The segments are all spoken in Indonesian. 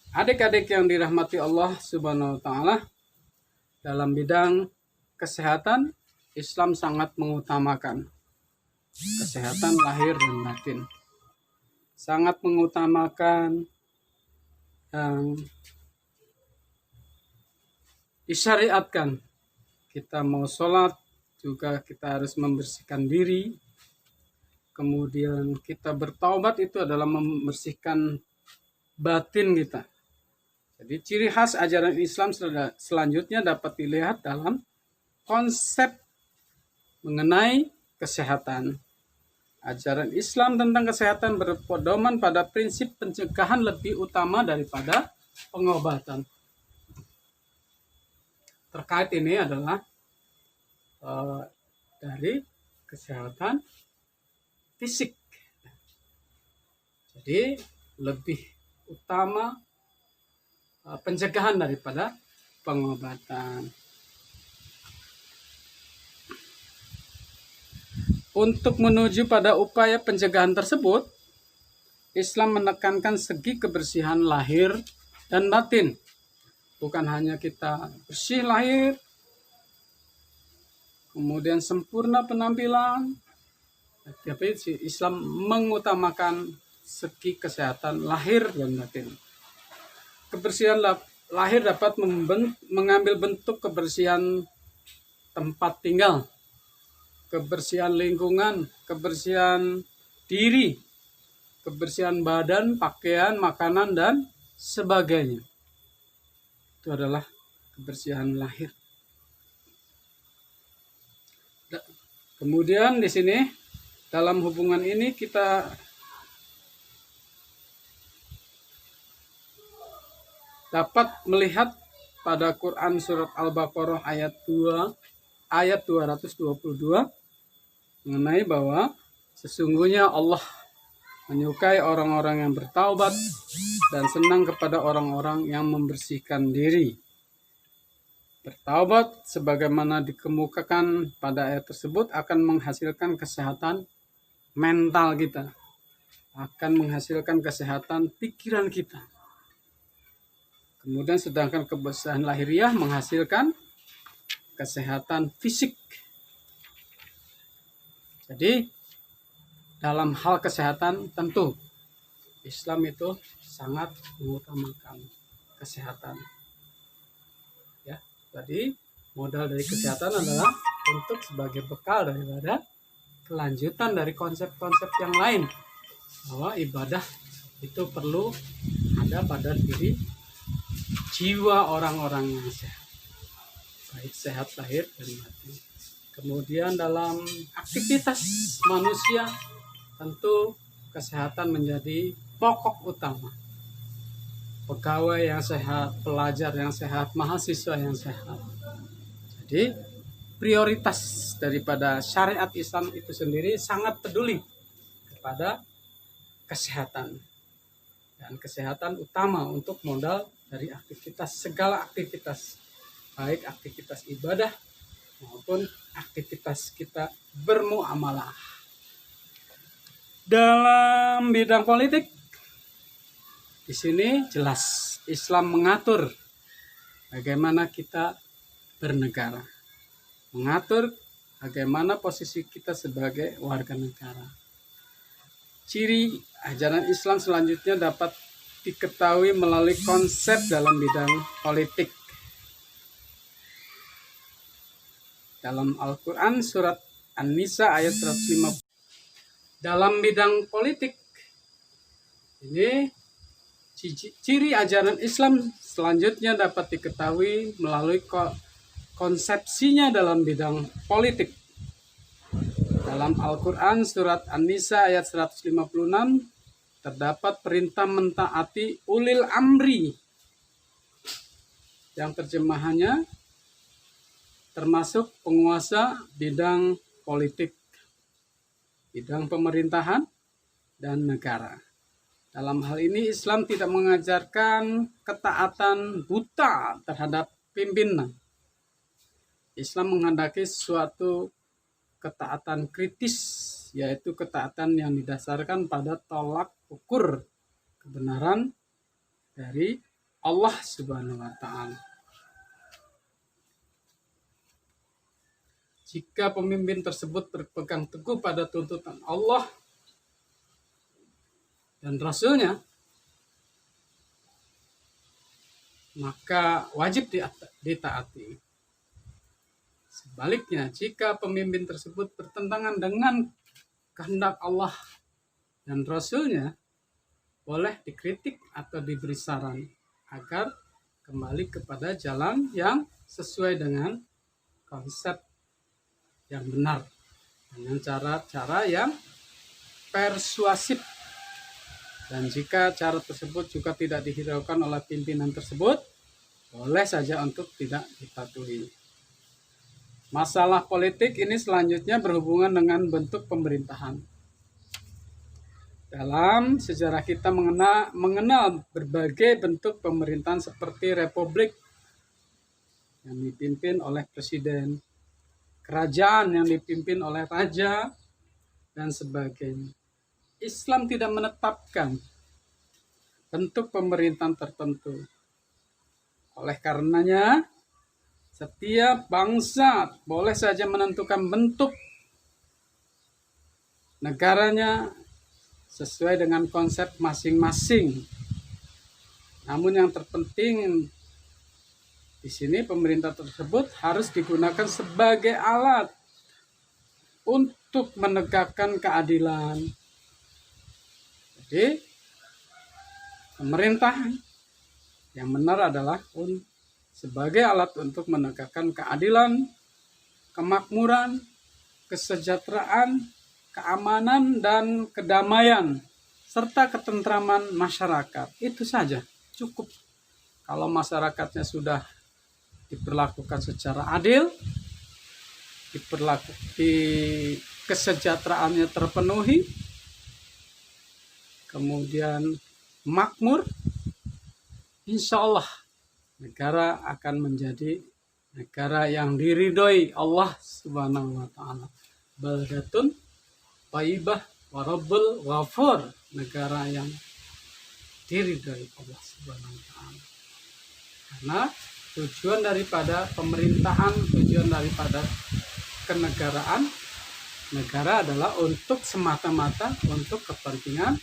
Adik-adik yang dirahmati Allah Subhanahu wa taala, dalam bidang kesehatan Islam sangat mengutamakan kesehatan lahir dan batin. Sangat mengutamakan yang disyariatkan. Kita mau sholat juga kita harus membersihkan diri. Kemudian kita bertaubat itu adalah membersihkan batin kita. Jadi ciri khas ajaran Islam selanjutnya dapat dilihat dalam konsep mengenai kesehatan. Ajaran Islam tentang kesehatan berpedoman pada prinsip pencegahan lebih utama daripada pengobatan. Terkait ini adalah dari kesehatan fisik. Jadi lebih utama pencegahan daripada pengobatan. Untuk menuju pada upaya pencegahan tersebut, Islam menekankan segi kebersihan lahir dan batin. Bukan hanya kita bersih lahir, kemudian sempurna penampilan, tapi Islam mengutamakan segi kesehatan lahir dan batin. Kebersihan lahir dapat mengambil bentuk kebersihan tempat tinggal, kebersihan lingkungan, kebersihan diri, kebersihan badan, pakaian, makanan, dan sebagainya. Itu adalah kebersihan lahir. Kemudian di sini dalam hubungan ini kita dapat melihat pada Quran surat Al-Baqarah ayat 222 mengenai bahwa sesungguhnya Allah menyukai orang-orang yang bertaubat dan senang kepada orang-orang yang membersihkan diri. Bertaubat sebagaimana dikemukakan pada ayat tersebut akan menghasilkan kesehatan mental kita, akan menghasilkan kesehatan pikiran kita. Kemudian sedangkan kebersihan lahiriah menghasilkan kesehatan fisik. Jadi dalam hal kesehatan tentu Islam itu sangat mengutamakan kesehatan. Ya, jadi modal dari kesehatan adalah untuk sebagai bekal daripada kelanjutan dari konsep-konsep yang lain, bahwa ibadah itu perlu ada pada diri jiwa orang-orang yang sehat, baik sehat lahir dan batin. Kemudian dalam aktivitas manusia tentu kesehatan menjadi pokok utama. Pegawai yang sehat, pelajar yang sehat, mahasiswa yang sehat. Jadi prioritas daripada syariat Islam itu sendiri sangat peduli kepada kesehatan. Dan kesehatan utama untuk modal dari aktivitas, segala aktivitas, baik aktivitas ibadah maupun aktivitas kita bermuamalah. Dalam bidang politik, di sini jelas Islam mengatur bagaimana kita bernegara, mengatur bagaimana posisi kita sebagai warga negara. Ciri ajaran Islam selanjutnya dapat diketahui melalui konsep dalam bidang politik. Dalam Al-Quran surat An-Nisa ayat 150. Dalam bidang politik ini ciri ajaran Islam selanjutnya dapat diketahui melalui konsepsinya dalam bidang politik. Dalam Al-Quran surat An-Nisa ayat 156 terdapat perintah mentaati ulil amri, yang terjemahannya termasuk penguasa bidang politik, bidang pemerintahan, dan negara. Dalam hal ini Islam tidak mengajarkan ketaatan buta terhadap pimpinan. Islam menghendaki suatu ketaatan kritis, yaitu ketaatan yang didasarkan pada tolak ukur kebenaran dari Allah Subhanahu wa taala. Jika pemimpin tersebut berpegang teguh pada tuntutan Allah dan Rasul-Nya, maka wajib ditaati. Sebaliknya, jika pemimpin tersebut bertentangan dengan kehendak Allah dan Rasul-Nya, boleh dikritik atau diberi saran agar kembali kepada jalan yang sesuai dengan konsep yang benar, dengan cara-cara yang persuasif. Dan jika cara tersebut juga tidak dihiraukan oleh pimpinan tersebut, boleh saja untuk tidak dipatuhi. Masalah politik ini selanjutnya berhubungan dengan bentuk pemerintahan. Dalam sejarah kita mengenal berbagai bentuk pemerintahan seperti republik yang dipimpin oleh presiden, kerajaan yang dipimpin oleh raja, dan sebagainya. Islam tidak menetapkan bentuk pemerintahan tertentu. Oleh karenanya, setiap bangsa boleh saja menentukan bentuk negaranya sesuai dengan konsep masing-masing. Namun yang terpenting di sini pemerintah tersebut harus digunakan sebagai alat untuk menegakkan keadilan. Jadi pemerintah yang benar adalah sebagai alat untuk menegakkan keadilan, kemakmuran, kesejahteraan, keamanan, dan kedamaian, serta ketentraman masyarakat. Itu saja, cukup. Kalau masyarakatnya sudah diperlakukan secara adil, kesejahteraannya terpenuhi, kemudian makmur, insya Allah negara akan menjadi negara yang diridhoi Allah Subhanahu wa taala. Baldatun thayyibah wa rabbul ghafur, negara yang diridhoi Allah Subhanahu wa taala. Karena tujuan daripada pemerintahan, tujuan daripada kenegaraan, negara adalah untuk semata-mata untuk kepentingan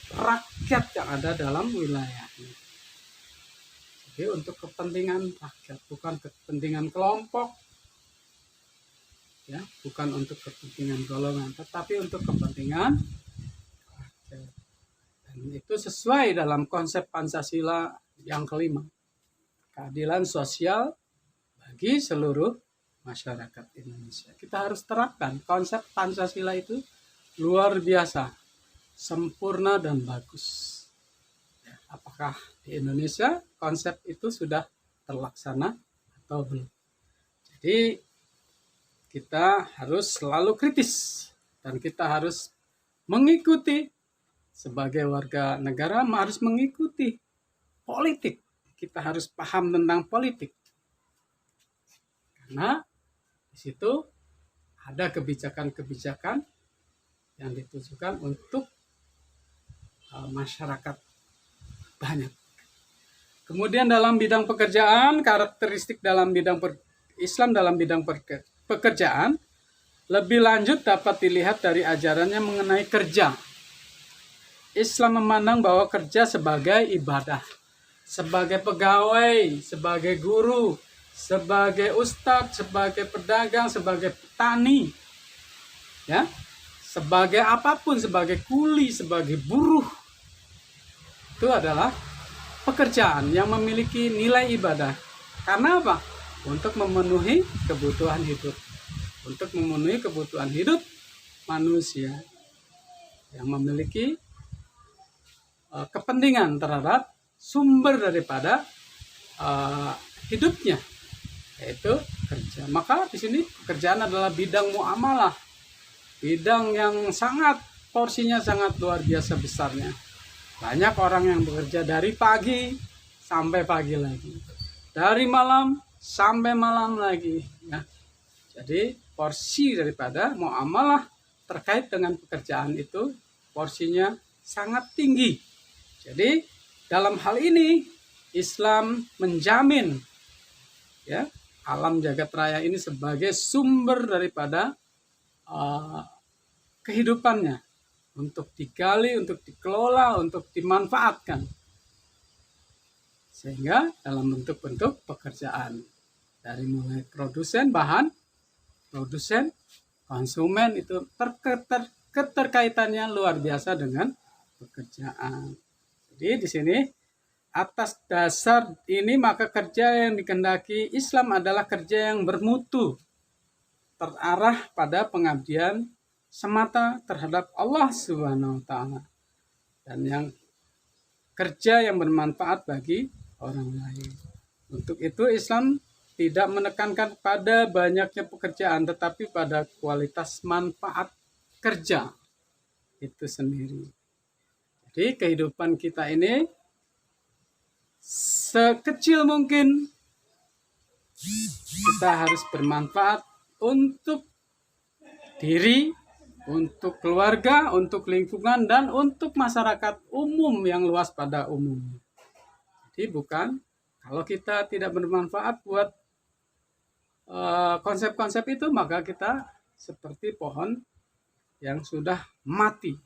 rakyat yang ada dalam wilayahnya. Jadi untuk kepentingan rakyat, bukan kepentingan kelompok, ya, bukan untuk kepentingan golongan, tetapi untuk kepentingan rakyat. Dan itu sesuai dalam konsep Pancasila yang kelima, keadilan sosial bagi seluruh masyarakat Indonesia. Kita harus terapkan konsep Pancasila itu luar biasa, sempurna dan bagus. Apakah di Indonesia konsep itu sudah terlaksana atau belum? Jadi kita harus selalu kritis dan kita harus mengikuti sebagai warga negara, harus mengikuti politik. Kita harus paham tentang politik. Karena di situ ada kebijakan-kebijakan yang ditujukan untuk masyarakat banyak. Kemudian dalam bidang pekerjaan, karakteristik dalam bidang Islam dalam bidang pekerjaan lebih lanjut dapat dilihat dari ajarannya mengenai kerja. Islam memandang bahwa kerja sebagai ibadah, sebagai pegawai, sebagai guru, sebagai ustadz, sebagai pedagang, sebagai petani, ya, sebagai apapun, sebagai kuli, sebagai buruh, itu adalah pekerjaan yang memiliki nilai ibadah. Karena apa? Untuk memenuhi kebutuhan hidup. Untuk memenuhi kebutuhan hidup manusia yang memiliki kepentingan terhadap sumber daripada hidupnya, yaitu kerja. Maka di sini pekerjaan adalah bidang muamalah, bidang yang sangat porsinya sangat luar biasa besarnya. Banyak orang yang bekerja dari pagi sampai pagi lagi, dari malam sampai malam lagi, ya. Jadi porsi daripada muamalah terkait dengan pekerjaan itu porsinya sangat tinggi. Jadi dalam hal ini Islam menjamin ya alam jagat raya ini sebagai sumber daripada kehidupannya, untuk digali, untuk dikelola, untuk dimanfaatkan, sehingga dalam bentuk-bentuk pekerjaan, dari mulai produsen bahan, produsen, konsumen, itu keterkaitannya luar biasa dengan pekerjaan. Jadi di sini atas dasar ini maka kerja yang dikehendaki Islam adalah kerja yang bermutu, terarah pada pengabdian semata terhadap Allah Subhanahu wa taala, dan yang kerja yang bermanfaat bagi orang lain. Untuk itu Islam tidak menekankan pada banyaknya pekerjaan, tetapi pada kualitas manfaat kerja itu sendiri. Jadi kehidupan kita ini sekecil mungkin kita harus bermanfaat untuk diri, untuk keluarga, untuk lingkungan, dan untuk masyarakat umum yang luas pada umumnya. Jadi bukan kalau kita tidak bermanfaat buat konsep-konsep itu, maka kita seperti pohon yang sudah mati,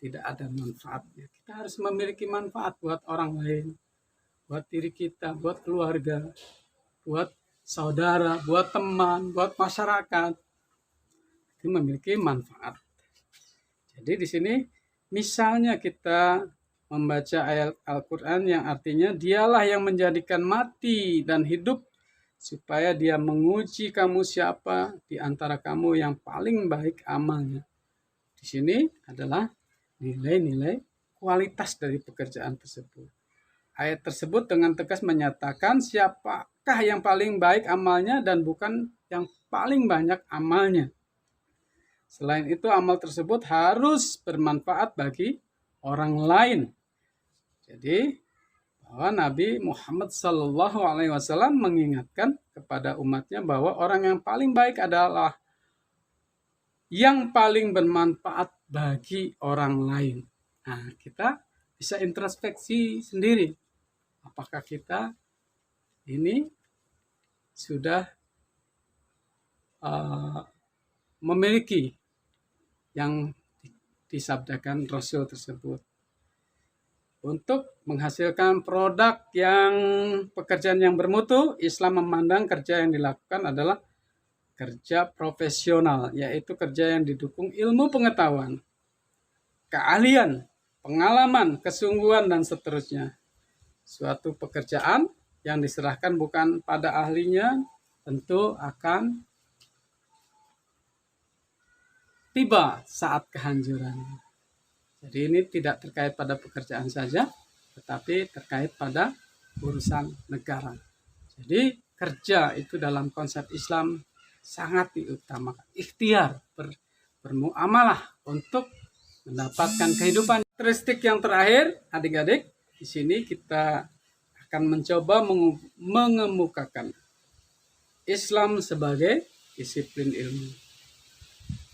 tidak ada manfaatnya. Kita harus memiliki manfaat buat orang lain, buat diri kita, buat keluarga, buat saudara, buat teman, buat masyarakat. Itu memiliki manfaat. Jadi di sini misalnya kita membaca ayat Al-Quran yang artinya dialah yang menjadikan mati dan hidup supaya dia menguji kamu siapa di antara kamu yang paling baik amalnya. Di sini adalah nilai-nilai kualitas dari pekerjaan tersebut. Ayat tersebut dengan tegas menyatakan siapakah yang paling baik amalnya dan bukan yang paling banyak amalnya. Selain itu, amal tersebut harus bermanfaat bagi orang lain. Jadi, bahwa Nabi Muhammad SAW mengingatkan kepada umatnya bahwa orang yang paling baik adalah yang paling bermanfaat bagi orang lain. Nah, kita bisa introspeksi sendiri. Apakah kita ini sudah memiliki yang disabdakan Rasul tersebut, untuk menghasilkan produk yang pekerjaan yang bermutu. Islam memandang kerja yang dilakukan adalah kerja profesional, yaitu kerja yang didukung ilmu pengetahuan, keahlian, pengalaman, kesungguhan, dan seterusnya. Suatu pekerjaan yang diserahkan bukan pada ahlinya tentu akan tiba saat kehancuran. Jadi ini tidak terkait pada pekerjaan saja, tetapi terkait pada urusan negara. Jadi kerja itu dalam konsep Islam sangat diutamakan. Ikhtiar, bermuamalah untuk mendapatkan kehidupan. Karakteristik yang terakhir, adik-adik, di sini kita akan mencoba mengemukakan Islam sebagai disiplin ilmu.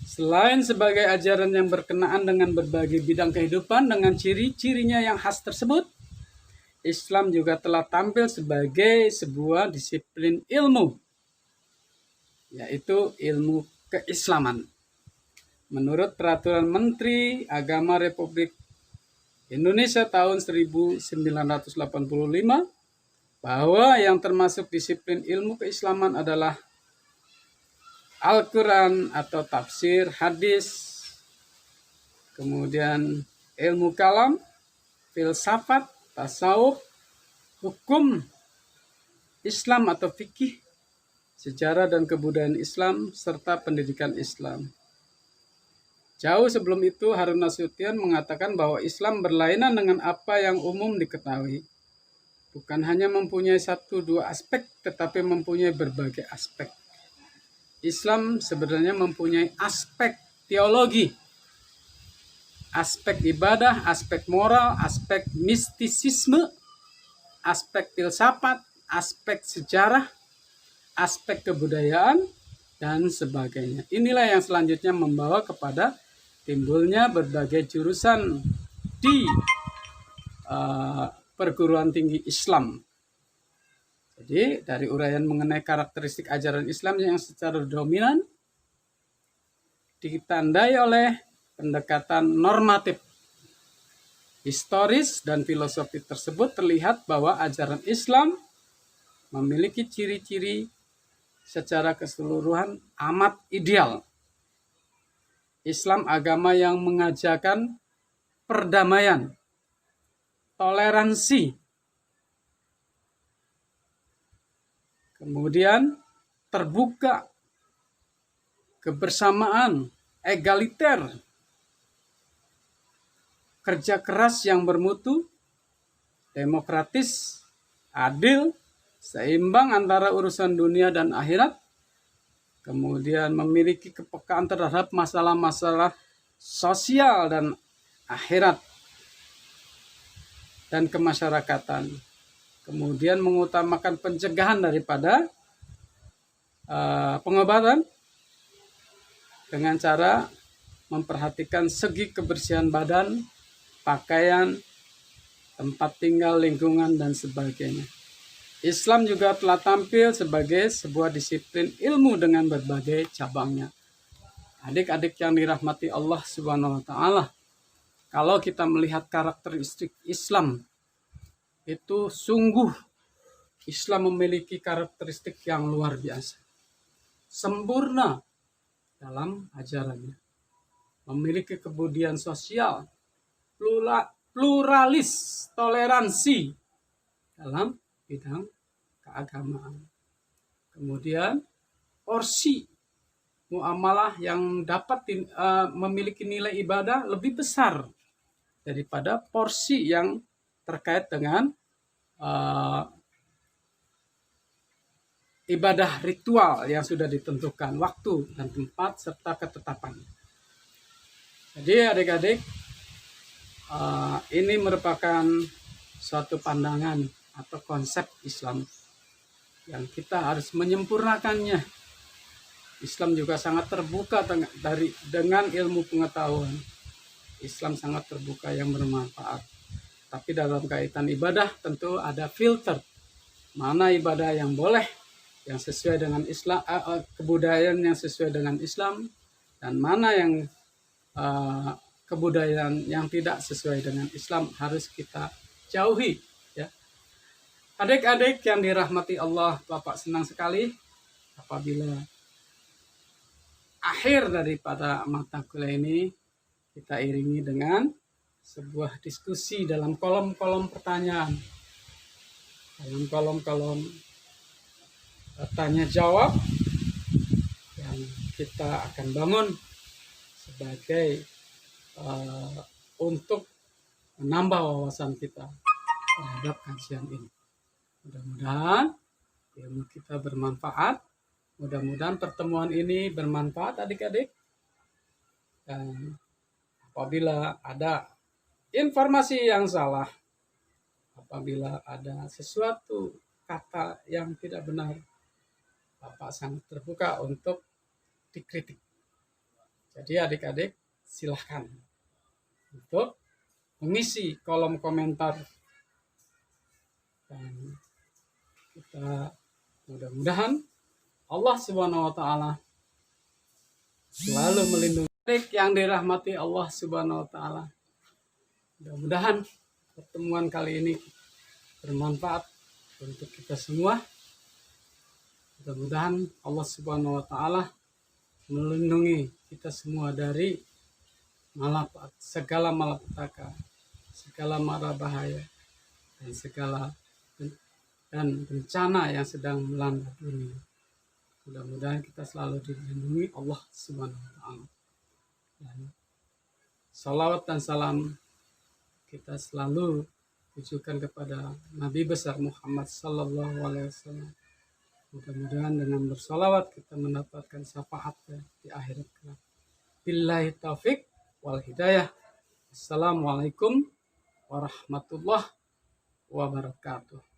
Selain sebagai ajaran yang berkenaan dengan berbagai bidang kehidupan dengan ciri-cirinya yang khas tersebut, Islam juga telah tampil sebagai sebuah disiplin ilmu, yaitu ilmu keislaman. Menurut Peraturan Menteri Agama Republik Indonesia tahun 1985, bahwa yang termasuk disiplin ilmu keislaman adalah Al-Quran atau tafsir, hadis, kemudian ilmu kalam, filsafat, tasawuf, hukum Islam atau fikih, sejarah dan kebudayaan Islam, serta pendidikan Islam. Jauh sebelum itu, Harun Nasution mengatakan bahwa Islam berlainan dengan apa yang umum diketahui. Bukan hanya mempunyai 1-2 aspek, tetapi mempunyai berbagai aspek. Islam sebenarnya mempunyai aspek teologi, aspek ibadah, aspek moral, aspek mistisisme, aspek filsafat, aspek sejarah, aspek kebudayaan, dan sebagainya. Inilah yang selanjutnya membawa kepada timbulnya berbagai jurusan di perguruan tinggi Islam. Jadi dari uraian mengenai karakteristik ajaran Islam yang secara dominan ditandai oleh pendekatan normatif. Historis dan filosofi tersebut terlihat bahwa ajaran Islam memiliki ciri-ciri secara keseluruhan amat ideal. Islam agama yang mengajarkan perdamaian, toleransi, kemudian terbuka, kebersamaan, egaliter, kerja keras yang bermutu, demokratis, adil, seimbang antara urusan dunia dan akhirat, kemudian memiliki kepekaan terhadap masalah-masalah sosial dan akhirat dan kemasyarakatan, kemudian mengutamakan pencegahan daripada pengobatan dengan cara memperhatikan segi kebersihan badan, pakaian, tempat tinggal, lingkungan, dan sebagainya. Islam juga telah tampil sebagai sebuah disiplin ilmu dengan berbagai cabangnya. Adik-adik yang dirahmati Allah Subhanahu wa Ta'ala, kalau kita melihat karakteristik Islam, itu sungguh Islam memiliki karakteristik yang luar biasa. Sempurna dalam ajarannya. Memiliki kemudian sosial, pluralis, toleransi dalam bidang keagamaan. Kemudian porsi muamalah yang dapat memiliki nilai ibadah lebih besar daripada porsi yang terkait dengan ibadah ritual yang sudah ditentukan waktu dan tempat serta ketetapan. Jadi adik-adik, ini merupakan suatu pandangan atau konsep Islam yang kita harus menyempurnakannya. Islam juga sangat terbuka dengan ilmu pengetahuan. Islam sangat terbuka yang bermanfaat. Tapi dalam kaitan ibadah tentu ada filter. Mana ibadah yang boleh, yang sesuai dengan Islam, kebudayaan yang sesuai dengan Islam, dan mana yang kebudayaan yang tidak sesuai dengan Islam harus kita jauhi. Ya. Adik-adik yang dirahmati Allah, Bapak senang sekali apabila akhir daripada mata kuliah ini kita iringi dengan sebuah diskusi dalam kolom-kolom pertanyaan, dalam kolom-kolom tanya jawab yang kita akan bangun sebagai untuk menambah wawasan kita terhadap kajian ini. Mudah-mudahan ilmu kita bermanfaat. Mudah-mudahan pertemuan ini bermanfaat adik-adik. Dan apabila ada informasi yang salah, apabila ada sesuatu kata yang tidak benar, Bapak sangat terbuka untuk dikritik. Jadi adik-adik silahkan untuk mengisi kolom komentar. Dan kita mudah-mudahan Allah Subhanahu wa Ta'ala selalu melindungi yang dirahmati Allah Subhanahu wa Ta'ala. Mudah-mudahan pertemuan kali ini bermanfaat untuk kita semua. Mudah-mudahan Allah Subhanahu wa Ta'ala melindungi kita semua dari segala malapetaka, segala mara bahaya, dan bencana yang sedang melanda dunia. Mudah-mudahan kita selalu dilindungi Allah Subhanahu wa Ta'ala. Dan salawat dan salam kita selalu tujukan kepada Nabi besar Muhammad sallallahu alaihi wasallam. Mudah-mudahan dengan bersalawat kita mendapatkan syafaat di akhirat kelak. Billahi taufik wal hidayah. Assalamualaikum warahmatullahi wabarakatuh.